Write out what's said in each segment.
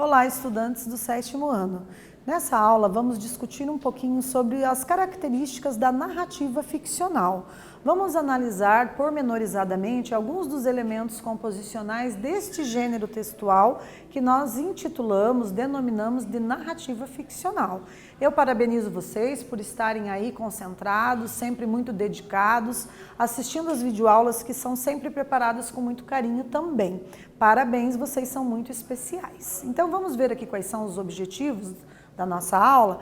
Olá, estudantes do 7º ano. Nessa aula vamos discutir um pouquinho sobre as características da narrativa ficcional. Vamos analisar pormenorizadamente alguns dos elementos composicionais deste gênero textual que nós denominamos de narrativa ficcional. Eu parabenizo vocês por estarem aí concentrados, sempre muito dedicados, assistindo as videoaulas que são sempre preparadas com muito carinho também. Parabéns, vocês são muito especiais. Então vamos ver aqui quais são os objetivos da nossa aula.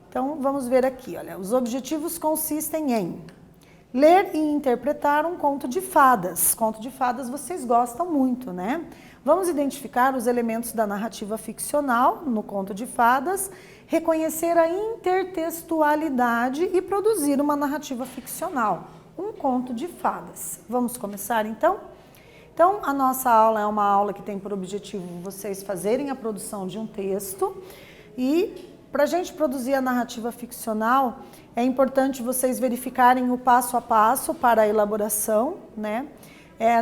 Então vamos ver aqui, olha, os objetivos consistem em ler e interpretar um conto de fadas. Conto de fadas vocês gostam muito, né? Vamos identificar os elementos da narrativa ficcional no conto de fadas, reconhecer a intertextualidade e produzir uma narrativa ficcional, um conto de fadas. Vamos começar então? Então, a nossa aula é uma aula que tem por objetivo vocês fazerem a produção de um texto e para a gente produzir a narrativa ficcional, é importante vocês verificarem o passo a passo para a elaboração, né?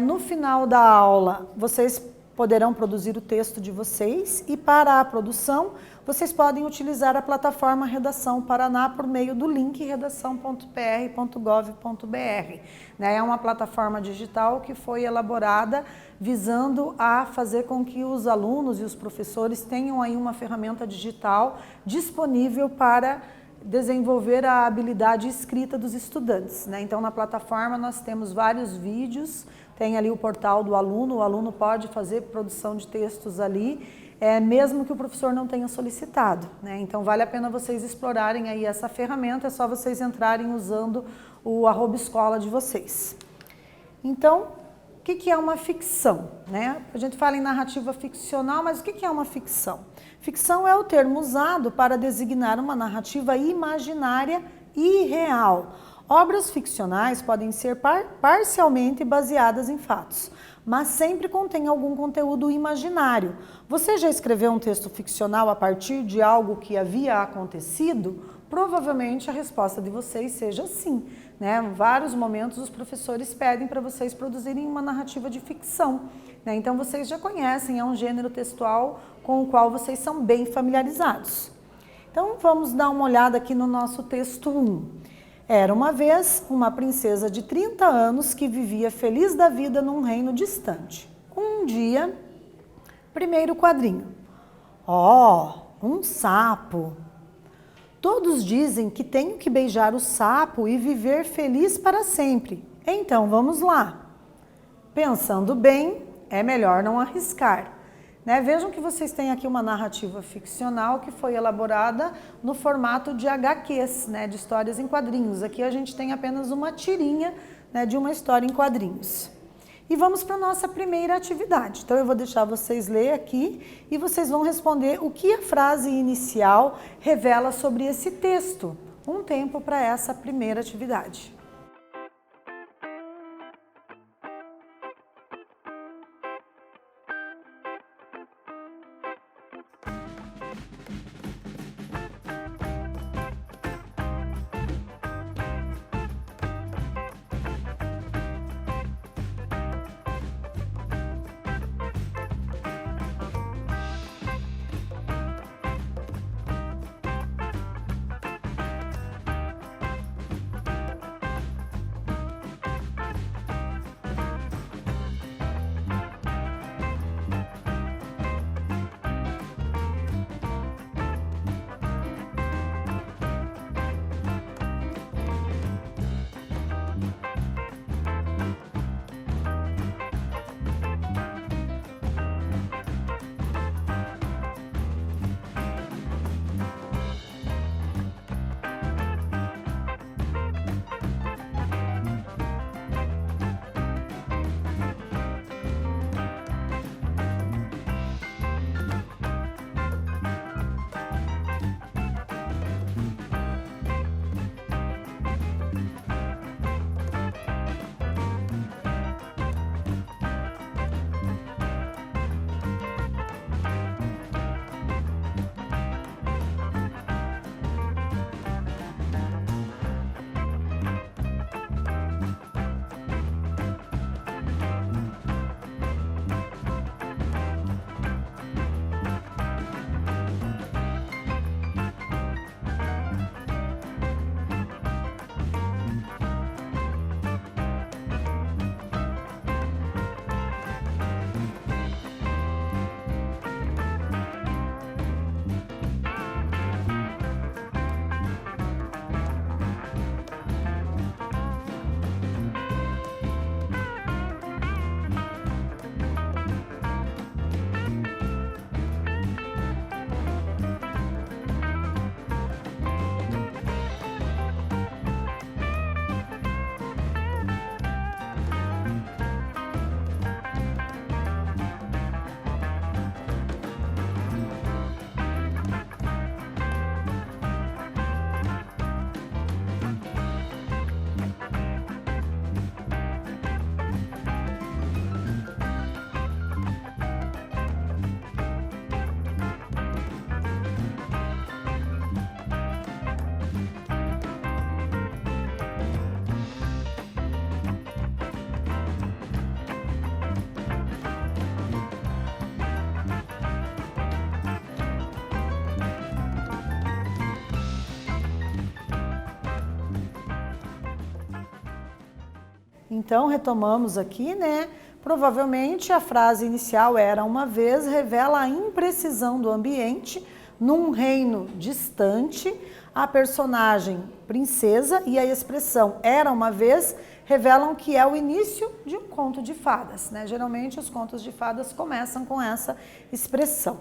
No final da aula, vocês poderão produzir o texto de vocês e para a produção, vocês podem utilizar a plataforma Redação Paraná por meio do link redação.pr.gov.br. É uma plataforma digital que foi elaborada visando a fazer com que os alunos e os professores tenham aí uma ferramenta digital disponível para desenvolver a habilidade escrita dos estudantes. Então, na plataforma nós temos vários vídeos, tem ali o portal do aluno, o aluno pode fazer produção de textos ali, mesmo que o professor não tenha solicitado. Então, vale a pena vocês explorarem aí essa ferramenta, é só vocês entrarem usando o @escola de vocês. Então, o que é uma ficção? A gente fala em narrativa ficcional, mas o que é uma ficção? Ficção é o termo usado para designar uma narrativa imaginária e real. Obras ficcionais podem ser parcialmente baseadas em fatos, mas sempre contém algum conteúdo imaginário. Você já escreveu um texto ficcional a partir de algo que havia acontecido? Provavelmente a resposta de vocês seja sim. Em vários momentos os professores pedem para vocês produzirem uma narrativa de ficção. Então vocês já conhecem, é um gênero textual com o qual vocês são bem familiarizados. Então vamos dar uma olhada aqui no nosso texto 1. Era uma vez uma princesa de 30 anos que vivia feliz da vida num reino distante. Um dia, primeiro quadrinho. Um sapo. Todos dizem que tenho que beijar o sapo e viver feliz para sempre. Então vamos lá. Pensando bem, é melhor não arriscar. Vejam que vocês têm aqui uma narrativa ficcional que foi elaborada no formato de HQs, de histórias em quadrinhos. Aqui a gente tem apenas uma tirinha de uma história em quadrinhos. E vamos para a nossa primeira atividade. Então eu vou deixar vocês ler aqui e vocês vão responder o que a frase inicial revela sobre esse texto. Um tempo para essa primeira atividade. Então, retomamos aqui, né? Provavelmente a frase inicial era uma vez revela a imprecisão do ambiente num reino distante. A personagem princesa e a expressão era uma vez revelam que é o início de um conto de fadas, né? Geralmente os contos de fadas começam com essa expressão.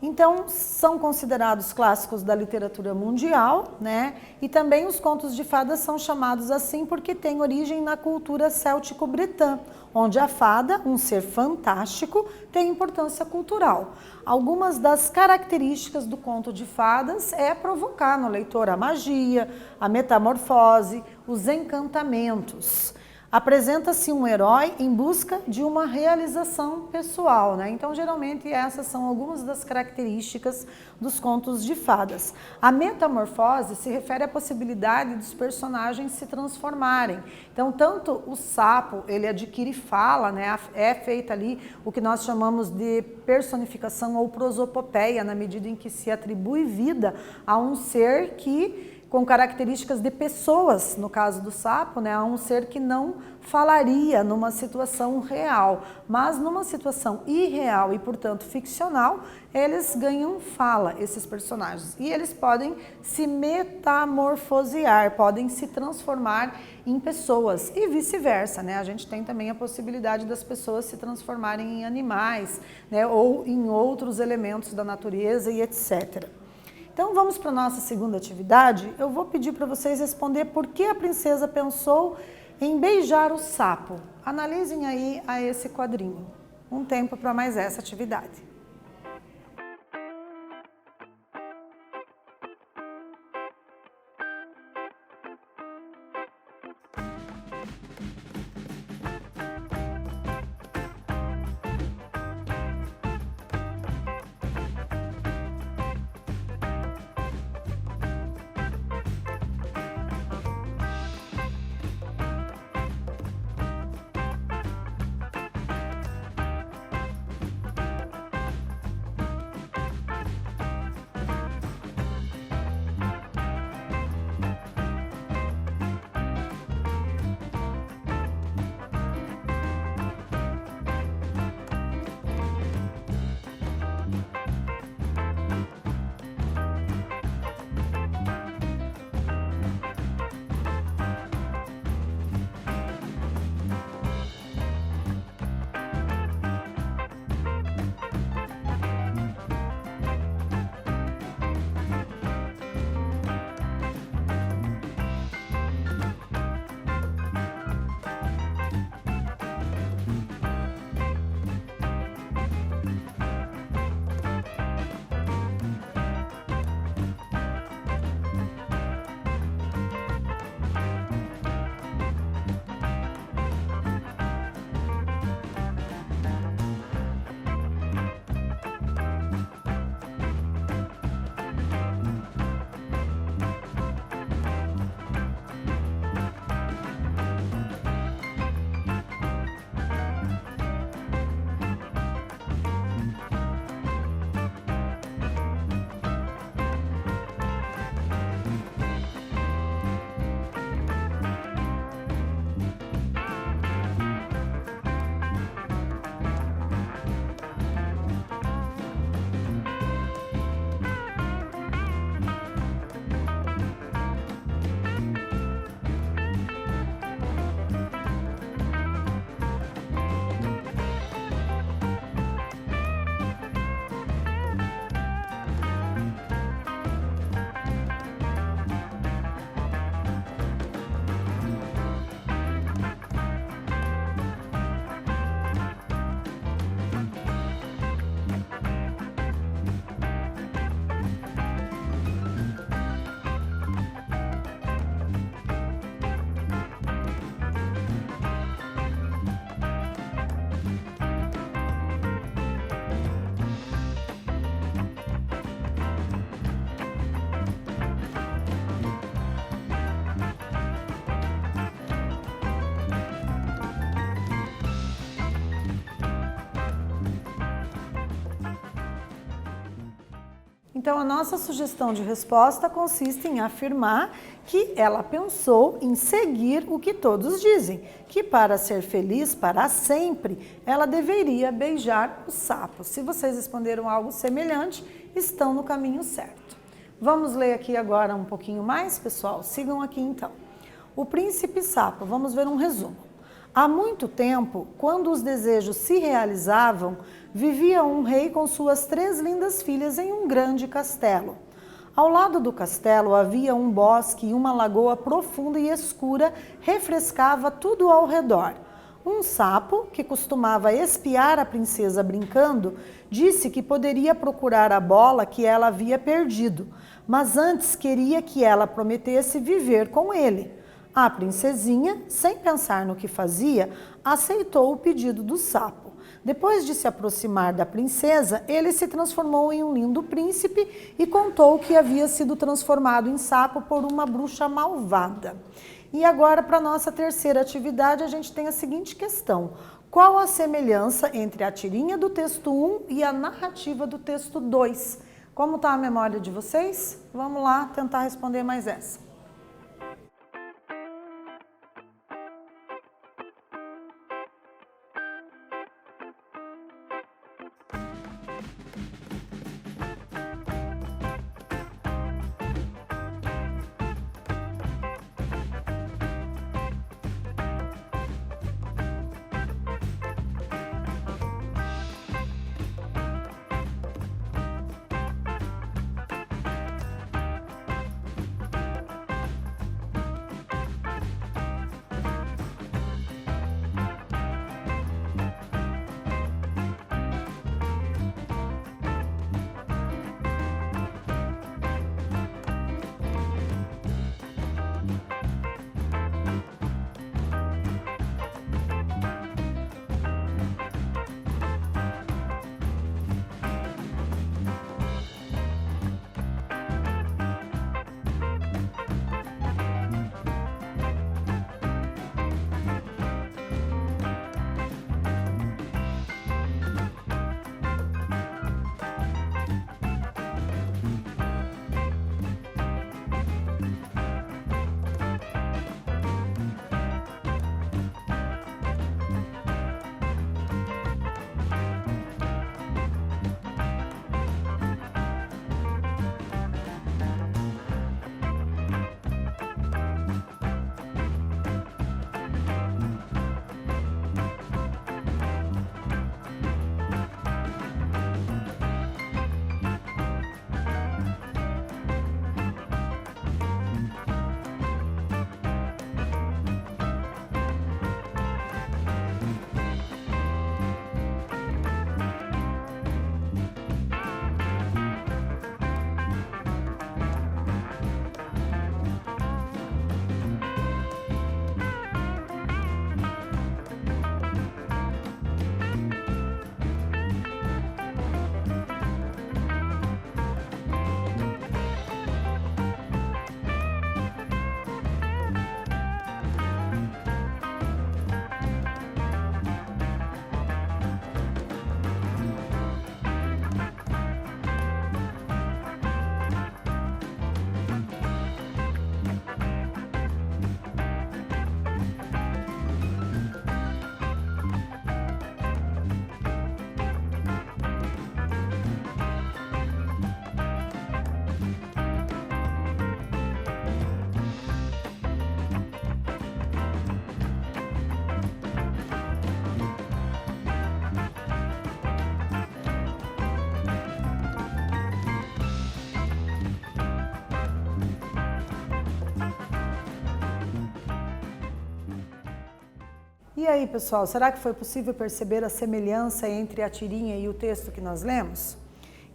Então, são considerados clássicos da literatura mundial, né? E também os contos de fadas são chamados assim porque têm origem na cultura céltico-bretã, onde a fada, um ser fantástico, tem importância cultural. Algumas das características do conto de fadas é provocar no leitor a magia, a metamorfose, os encantamentos. Apresenta-se um herói em busca de uma realização pessoal, né? Então, geralmente, essas são algumas das características dos contos de fadas. A metamorfose se refere à possibilidade dos personagens se transformarem. Então, tanto o sapo, ele adquire fala, né? É feita ali o que nós chamamos de personificação ou prosopopeia, na medida em que se atribui vida a um ser que com características de pessoas, no caso do sapo, né, a um ser que não falaria numa situação real, mas numa situação irreal e, portanto, ficcional, eles ganham fala, esses personagens, e eles podem se metamorfosear, podem se transformar em pessoas e vice-versa, né? A gente tem também a possibilidade das pessoas se transformarem em animais, né, ou em outros elementos da natureza e etc. Então, vamos para a nossa segunda atividade. Eu vou pedir para vocês responder por que a princesa pensou em beijar o sapo. Analisem aí a esse quadrinho. Um tempo para mais essa atividade. Então, a nossa sugestão de resposta consiste em afirmar que ela pensou em seguir o que todos dizem, que para ser feliz para sempre, ela deveria beijar o sapo. Se vocês responderam algo semelhante, estão no caminho certo. Vamos ler aqui agora um pouquinho mais, pessoal? Sigam aqui então. O príncipe sapo, vamos ver um resumo. Há muito tempo, quando os desejos se realizavam, vivia um rei com suas 3 lindas filhas em um grande castelo. Ao lado do castelo havia um bosque e uma lagoa profunda e escura refrescava tudo ao redor. Um sapo, que costumava espiar a princesa brincando, disse que poderia procurar a bola que ela havia perdido, mas antes queria que ela prometesse viver com ele. A princesinha, sem pensar no que fazia, aceitou o pedido do sapo. Depois de se aproximar da princesa, ele se transformou em um lindo príncipe e contou que havia sido transformado em sapo por uma bruxa malvada. E agora, para a nossa terceira atividade, a gente tem a seguinte questão. Qual a semelhança entre a tirinha do texto 1 e a narrativa do texto 2? Como está a memória de vocês? Vamos lá tentar responder mais essa. E aí, pessoal, será que foi possível perceber a semelhança entre a tirinha e o texto que nós lemos?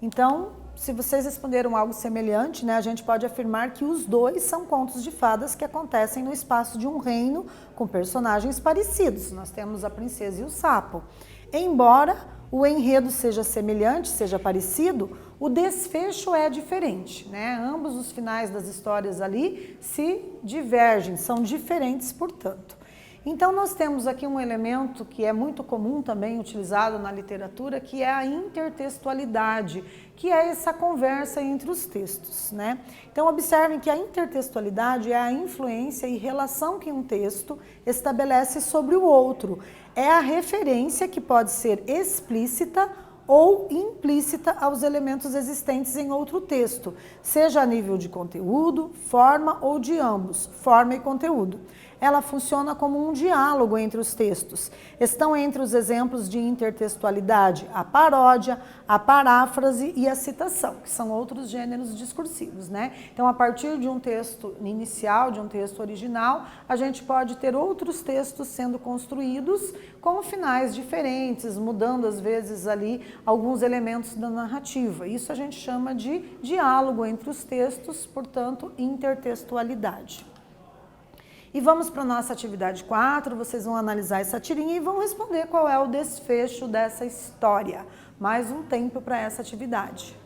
Então, se vocês responderam algo semelhante, né, a gente pode afirmar que os dois são contos de fadas que acontecem no espaço de um reino com personagens parecidos. Nós temos a princesa e o sapo. Embora o enredo seja semelhante, seja parecido, o desfecho é diferente, né? Ambos os finais das histórias ali se divergem, são diferentes, portanto. Então nós temos aqui um elemento que é muito comum também utilizado na literatura, que é a intertextualidade, que é essa conversa entre os textos, né? Então observem que a intertextualidade é a influência e relação que um texto estabelece sobre o outro. É a referência que pode ser explícita ou implícita aos elementos existentes em outro texto, seja a nível de conteúdo, forma ou de ambos, forma e conteúdo. Ela funciona como um diálogo entre os textos. Estão entre os exemplos de intertextualidade a paródia, a paráfrase e a citação, que são outros gêneros discursivos, né? Então, a partir de um texto inicial, de um texto original, a gente pode ter outros textos sendo construídos com finais diferentes, mudando às vezes ali alguns elementos da narrativa. Isso a gente chama de diálogo entre os textos, portanto, intertextualidade. E vamos para a nossa atividade 4, vocês vão analisar essa tirinha e vão responder qual é o desfecho dessa história. Mais um tempo para essa atividade.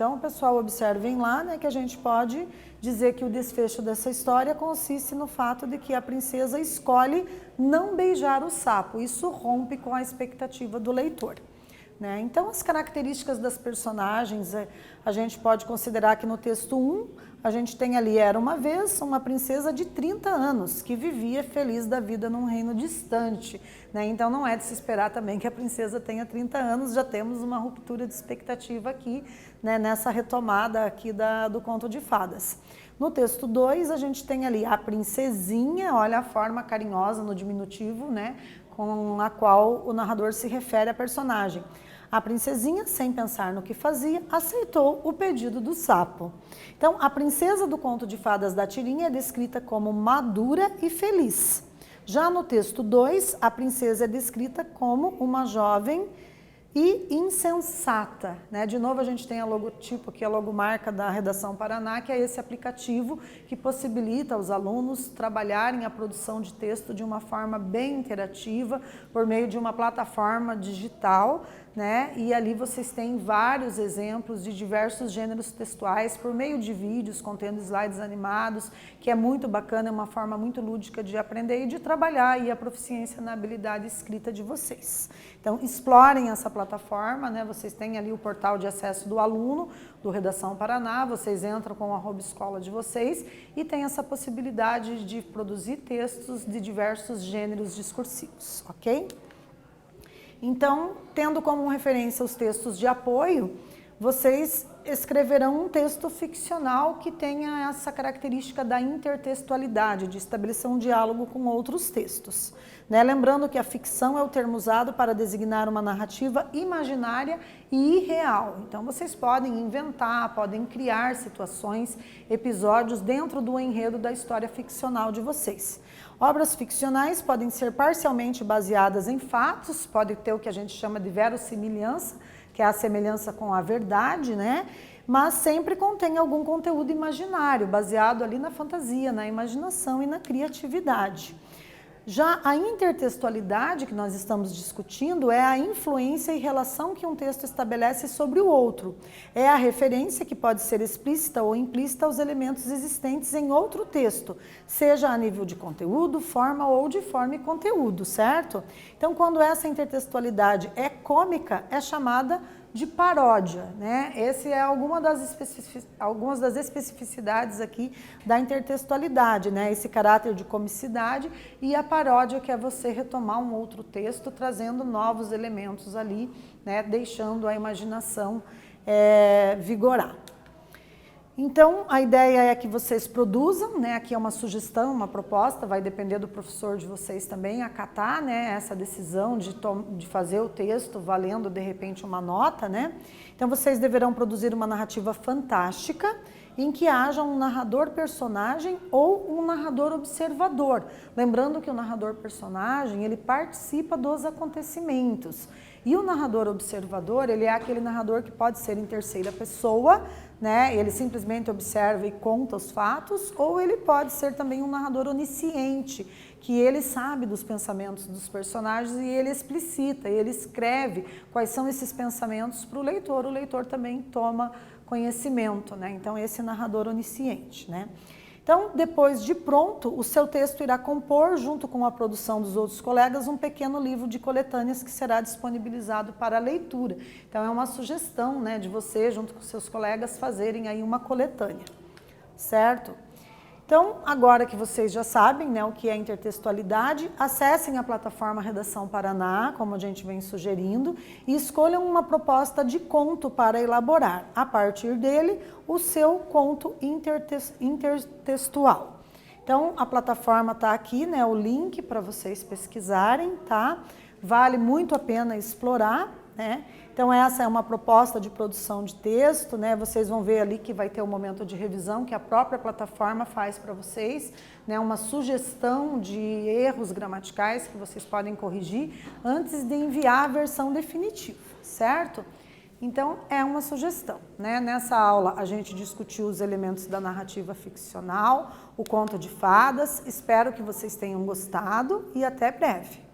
Então, pessoal, observem lá, né, que a gente pode dizer que o desfecho dessa história consiste no fato de que a princesa escolhe não beijar o sapo. Isso rompe com a expectativa do leitor, né? Então, as características das personagens, a gente pode considerar que no texto 1, a gente tem ali, era uma vez uma princesa de 30 anos, que vivia feliz da vida num reino distante, né? Então, não é de se esperar também que a princesa tenha 30 anos, já temos uma ruptura de expectativa aqui, né, nessa retomada aqui do conto de fadas. No texto 2, a gente tem ali a princesinha, olha a forma carinhosa no diminutivo, né, com a qual o narrador se refere à personagem. A princesinha, sem pensar no que fazia, aceitou o pedido do sapo. Então, a princesa do conto de fadas da tirinha é descrita como madura e feliz. Já no texto 2, a princesa é descrita como uma jovem e insensata, né? De novo a gente tem a logotipo aqui, a logomarca da Redação Paraná, que é esse aplicativo que possibilita aos alunos trabalharem a produção de texto de uma forma bem interativa por meio de uma plataforma digital, né? E ali vocês têm vários exemplos de diversos gêneros textuais por meio de vídeos contendo slides animados, que é muito bacana, é uma forma muito lúdica de aprender e de trabalhar aí a proficiência na habilidade escrita de vocês. Então, explorem essa plataforma, né? Vocês têm ali o portal de acesso do aluno, do Redação Paraná, vocês entram com o @escola de vocês e tem essa possibilidade de produzir textos de diversos gêneros discursivos, ok? Então, tendo como referência os textos de apoio, vocês escreverão um texto ficcional que tenha essa característica da intertextualidade, de estabelecer um diálogo com outros textos, né? Lembrando que a ficção é o termo usado para designar uma narrativa imaginária e irreal. Então, vocês podem inventar, podem criar situações, episódios dentro do enredo da história ficcional de vocês. Obras ficcionais podem ser parcialmente baseadas em fatos, pode ter o que a gente chama de verossimilhança, que é a semelhança com a verdade, né? Mas sempre contém algum conteúdo imaginário, baseado ali na fantasia, na imaginação e na criatividade. Já a intertextualidade que nós estamos discutindo é a influência e relação que um texto estabelece sobre o outro. É a referência que pode ser explícita ou implícita aos elementos existentes em outro texto, seja a nível de conteúdo, forma ou de forma e conteúdo, certo? Então, quando essa intertextualidade é cômica, é chamada de paródia, né? Esse é algumas das especificidades aqui da intertextualidade, né? Esse caráter de comicidade e a paródia, que é você retomar um outro texto, trazendo novos elementos ali, né? Deixando a imaginação vigorar. Então, a ideia é que vocês produzam, né? Aqui é uma sugestão, uma proposta, vai depender do professor de vocês também acatar, né? Essa decisão de fazer o texto valendo, de repente, uma nota, né? Então, vocês deverão produzir uma narrativa fantástica em que haja um narrador-personagem ou um narrador-observador. Lembrando que o narrador-personagem, ele participa dos acontecimentos. E o narrador-observador, ele é aquele narrador que pode ser em terceira pessoa, né? Ele simplesmente observa e conta os fatos, ou ele pode ser também um narrador onisciente, que ele sabe dos pensamentos dos personagens e ele explicita, ele escreve quais são esses pensamentos para o leitor também toma conhecimento, né? Então, esse narrador onisciente, né? Então, depois de pronto, o seu texto irá compor, junto com a produção dos outros colegas, um pequeno livro de coletâneas que será disponibilizado para leitura. Então, é uma sugestão, né, de você, junto com seus colegas, fazerem aí uma coletânea, certo? Então, agora que vocês já sabem, né, o que é intertextualidade, acessem a plataforma Redação Paraná, como a gente vem sugerindo, e escolham uma proposta de conto para elaborar, a partir dele, o seu conto intertextual. Então, a plataforma está aqui, né, o link para vocês pesquisarem, tá? Vale muito a pena explorar, né? Então, essa é uma proposta de produção de texto, né? Vocês vão ver ali que vai ter um momento de revisão que a própria plataforma faz para vocês, né? Uma sugestão de erros gramaticais que vocês podem corrigir antes de enviar a versão definitiva, certo? Então, é uma sugestão, né? Nessa aula, a gente discutiu os elementos da narrativa ficcional, o conto de fadas. Espero que vocês tenham gostado e até breve.